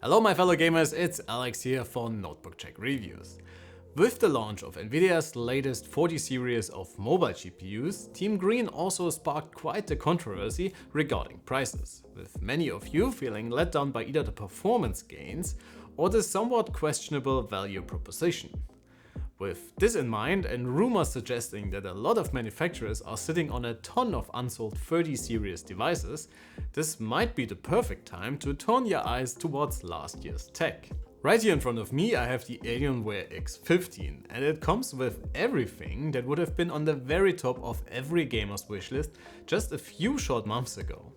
Hello my fellow gamers, it's Alex here for NotebookcheckReviews. With the launch of Nvidia's latest 40 series of mobile GPUs, Team Green also sparked quite the controversy regarding prices, with many of you feeling let down by either the performance gains or the somewhat questionable value proposition. With this in mind and rumors suggesting that a lot of manufacturers are sitting on a ton of unsold 30 series devices, this might be the perfect time to turn your eyes towards last year's tech. Right here in front of me I have the Alienware X15 and it comes with everything that would have been on the very top of every gamer's wishlist just a few short months ago.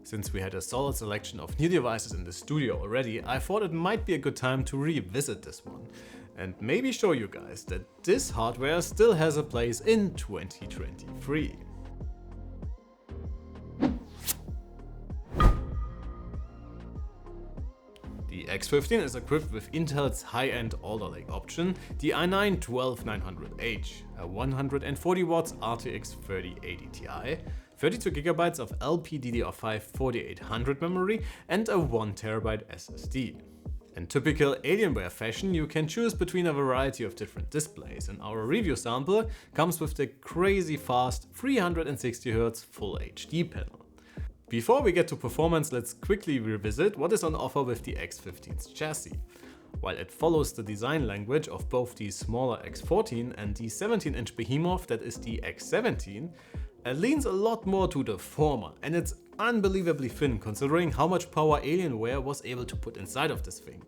Since we had a solid selection of new devices in the studio already, I thought it might be a good time to revisit this one and maybe show you guys that this hardware still has a place in 2023. The X15 is equipped with Intel's high-end Alder-Lake option, the i9-12900H, a 140 watts RTX 3080 Ti, 32 GB of LPDDR5-4800 memory and a 1TB SSD. In typical Alienware fashion, you can choose between a variety of different displays, and our review sample comes with the crazy fast 360Hz Full HD panel. Before we get to performance, let's quickly revisit what is on offer with the X15's chassis. While it follows the design language of both the smaller X14 and the 17-inch behemoth that is the X17, it leans a lot more to the former, and it's unbelievably thin considering how much power Alienware was able to put inside of this thing.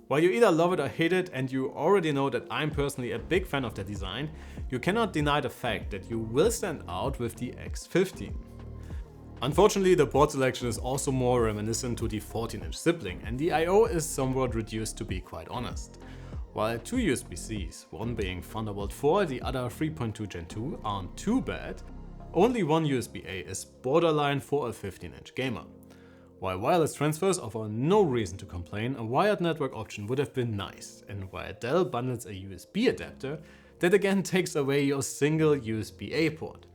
While you either love it or hate it, and you already know that I'm personally a big fan of the design, you cannot deny the fact that you will stand out with the X15. Unfortunately, the port selection is also more reminiscent to the 14-inch sibling, and the I/O is somewhat reduced to be quite honest. While two USB-Cs, one being Thunderbolt 4, the other 3.2 Gen 2, aren't too bad, only one USB-A is borderline for a 15-inch gamer. While wireless transfers offer no reason to complain, a wired network option would have been nice, and while Dell bundles a USB adapter, that again takes away your single USB-A port.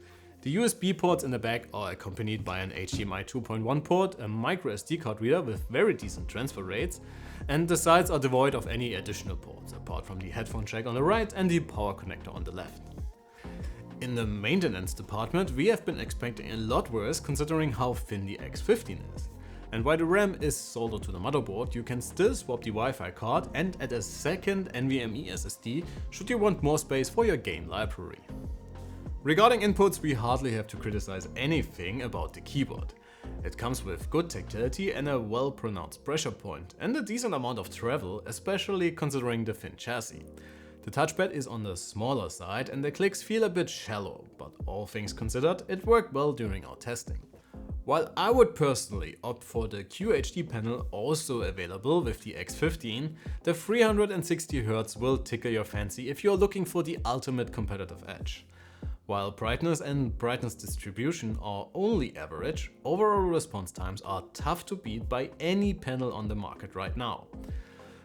The USB ports in the back are accompanied by an HDMI 2.1 port, a microSD card reader with very decent transfer rates, and the sides are devoid of any additional ports, apart from the headphone jack on the right and the power connector on the left. In the maintenance department, we have been expecting a lot worse considering how thin the X15 is. And while the RAM is soldered to the motherboard, you can still swap the Wi-Fi card and add a second NVMe SSD should you want more space for your game library. Regarding inputs, we hardly have to criticize anything about the keyboard. It comes with good tactility and a well-pronounced pressure point, and a decent amount of travel, especially considering the thin chassis. The touchpad is on the smaller side and the clicks feel a bit shallow, but all things considered, it worked well during our testing. While I would personally opt for the QHD panel also available with the X15, the 360Hz will tickle your fancy if you're looking for the ultimate competitive edge. While brightness and brightness distribution are only average, overall response times are tough to beat by any panel on the market right now.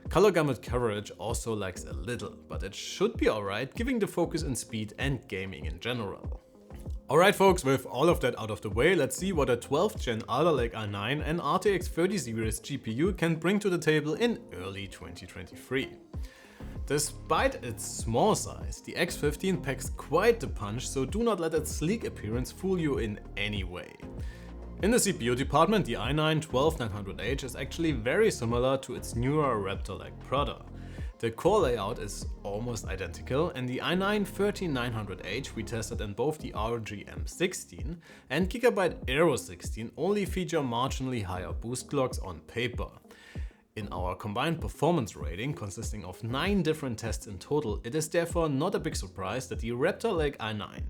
Color gamut coverage also lags a little, but it should be alright given the focus in speed and gaming in general. Alright folks, with all of that out of the way, let's see what a 12th gen Alder-Lake i9 and RTX 30 series GPU can bring to the table in early 2023. Despite its small size, the X15 packs quite the punch, so do not let its sleek appearance fool you in any way. In the CPU department, the i9-12900H is actually very similar to its newer Raptor-like brother. The core layout is almost identical, and the i9-13900H we tested in both the ROG M16 and Gigabyte Aero 16 only feature marginally higher boost clocks on paper. In our combined performance rating, consisting of 9 different tests in total, it is therefore not a big surprise that the Raptor-Lake i9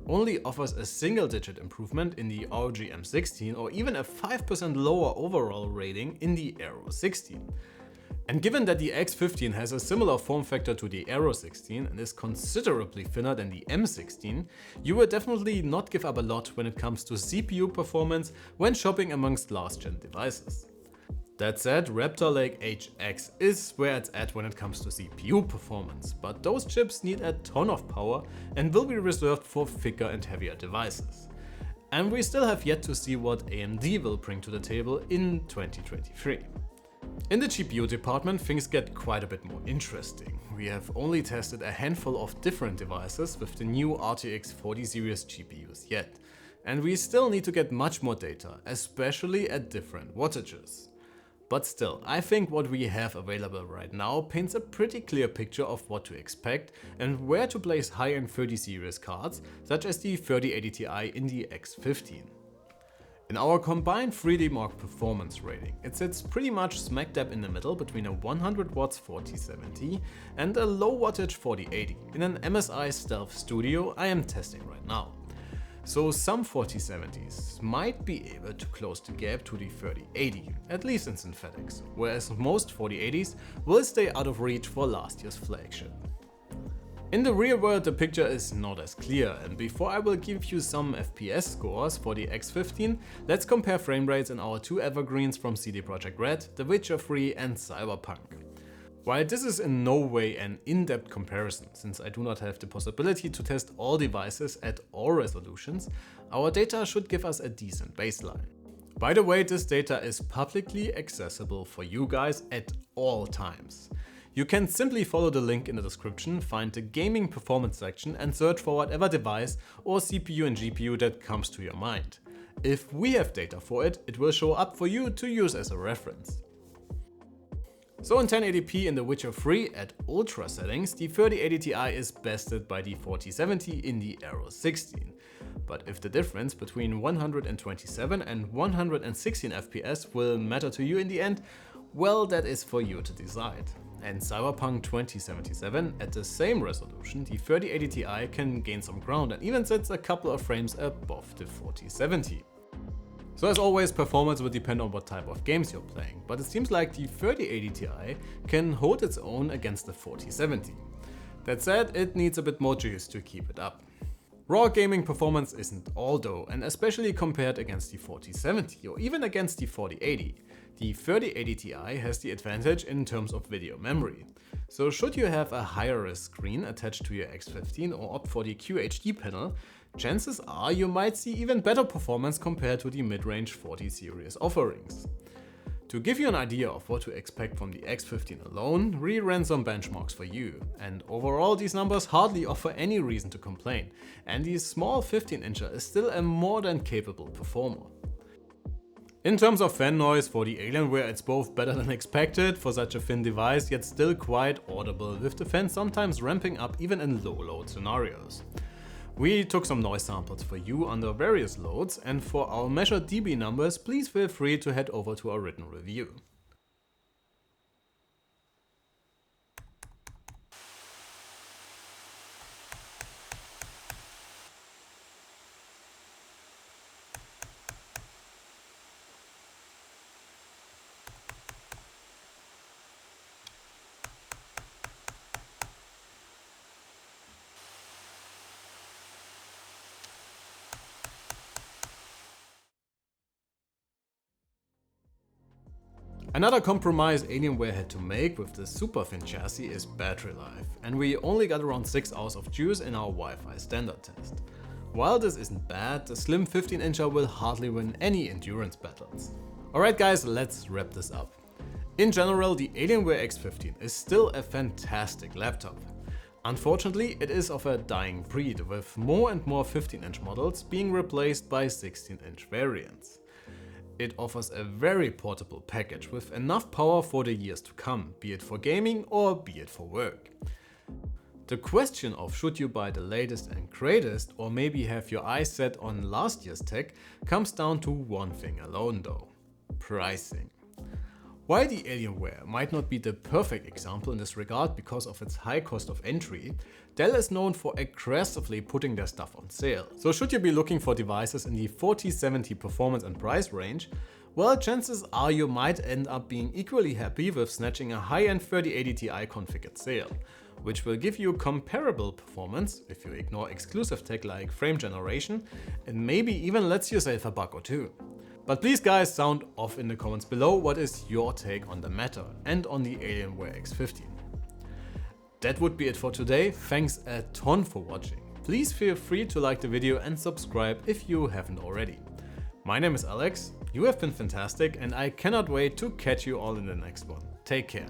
only offers a single-digit improvement in the ROG M16 or even a 5% lower overall rating in the Aero 16. And given that the X15 has a similar form factor to the Aero 16 and is considerably thinner than the M16, you will definitely not give up a lot when it comes to CPU performance when shopping amongst last-gen devices. That said, Raptor-Lake HX is where it's at when it comes to CPU performance, but those chips need a ton of power and will be reserved for thicker and heavier devices. And we still have yet to see what AMD will bring to the table in 2023. In the GPU department, things get quite a bit more interesting. We have only tested a handful of different devices with the new RTX 40 series GPUs yet, and we still need to get much more data, especially at different wattages. But still, I think what we have available right now paints a pretty clear picture of what to expect and where to place high-end 30 series cards, such as the 3080 Ti in the X15. In our combined 3D Mark performance rating, it sits pretty much smack dab in the middle between a 100 watts 4070 and a low wattage 4080 in an MSI Stealth Studio I am testing right now. So some 4070s might be able to close the gap to the 3080, at least in synthetics, whereas most 4080s will stay out of reach for last year's flagship. In the real world, the picture is not as clear, and before I will give you some FPS scores for the X15, let's compare frame rates in our two evergreens from CD Projekt Red, The Witcher 3 and Cyberpunk. While this is in no way an in-depth comparison, since I do not have the possibility to test all devices at all resolutions, our data should give us a decent baseline. By the way, this data is publicly accessible for you guys at all times. You can simply follow the link in the description, find the gaming performance section and search for whatever device or CPU and GPU that comes to your mind. If we have data for it, it will show up for you to use as a reference. So in 1080p in The Witcher 3 at ultra settings, the 3080 Ti is bested by the 4070 in the Aero 16. But if the difference between 127 and 116 FPS will matter to you in the end, well, that is for you to decide. And Cyberpunk 2077 at the same resolution, the 3080 Ti can gain some ground and even sits a couple of frames above the 4070. So as always, performance will depend on what type of games you're playing, but it seems like the 3080 Ti can hold its own against the 4070. That said, it needs a bit more juice to keep it up. Raw gaming performance isn't all though, and especially compared against the 4070 or even against the 4080. The 3080 Ti has the advantage in terms of video memory. So should you have a higher risk screen attached to your X15 or opt for the QHD panel, chances are you might see even better performance compared to the mid-range 40 series offerings. To give you an idea of what to expect from the X15 alone, we ran some benchmarks for you, and overall these numbers hardly offer any reason to complain, and the small 15-incher is still a more than capable performer. In terms of fan noise, for the Alienware it's both better than expected for such a thin device, yet still quite audible, with the fan sometimes ramping up even in low load scenarios. We took some noise samples for you under various loads, and for our measured dB numbers, please feel free to head over to our written review. Another compromise Alienware had to make with the super thin chassis is battery life, and we only got around 6 hours of juice in our Wi-Fi standard test. While this isn't bad, the slim 15-incher will hardly win any endurance battles. Alright guys, let's wrap this up. In general, the Alienware X15 is still a fantastic laptop. Unfortunately, it is of a dying breed, with more and more 15-inch models being replaced by 16-inch variants. It offers a very portable package with enough power for the years to come, be it for gaming or be it for work. The question of should you buy the latest and greatest or maybe have your eyes set on last year's tech comes down to one thing alone though: pricing. While the Alienware might not be the perfect example in this regard because of its high cost of entry, Dell is known for aggressively putting their stuff on sale. So should you be looking for devices in the 4070 performance and price range, well, chances are you might end up being equally happy with snatching a high-end 3080 Ti config at sale, which will give you comparable performance if you ignore exclusive tech like frame generation, and maybe even lets you save a buck or two. But please guys, sound off in the comments below what is your take on the matter and on the Alienware X15. That would be it for today. Thanks a ton for watching. Please feel free to like the video and subscribe if you haven't already. My name is Alex, you have been fantastic, and I cannot wait to catch you all in the next one. Take care.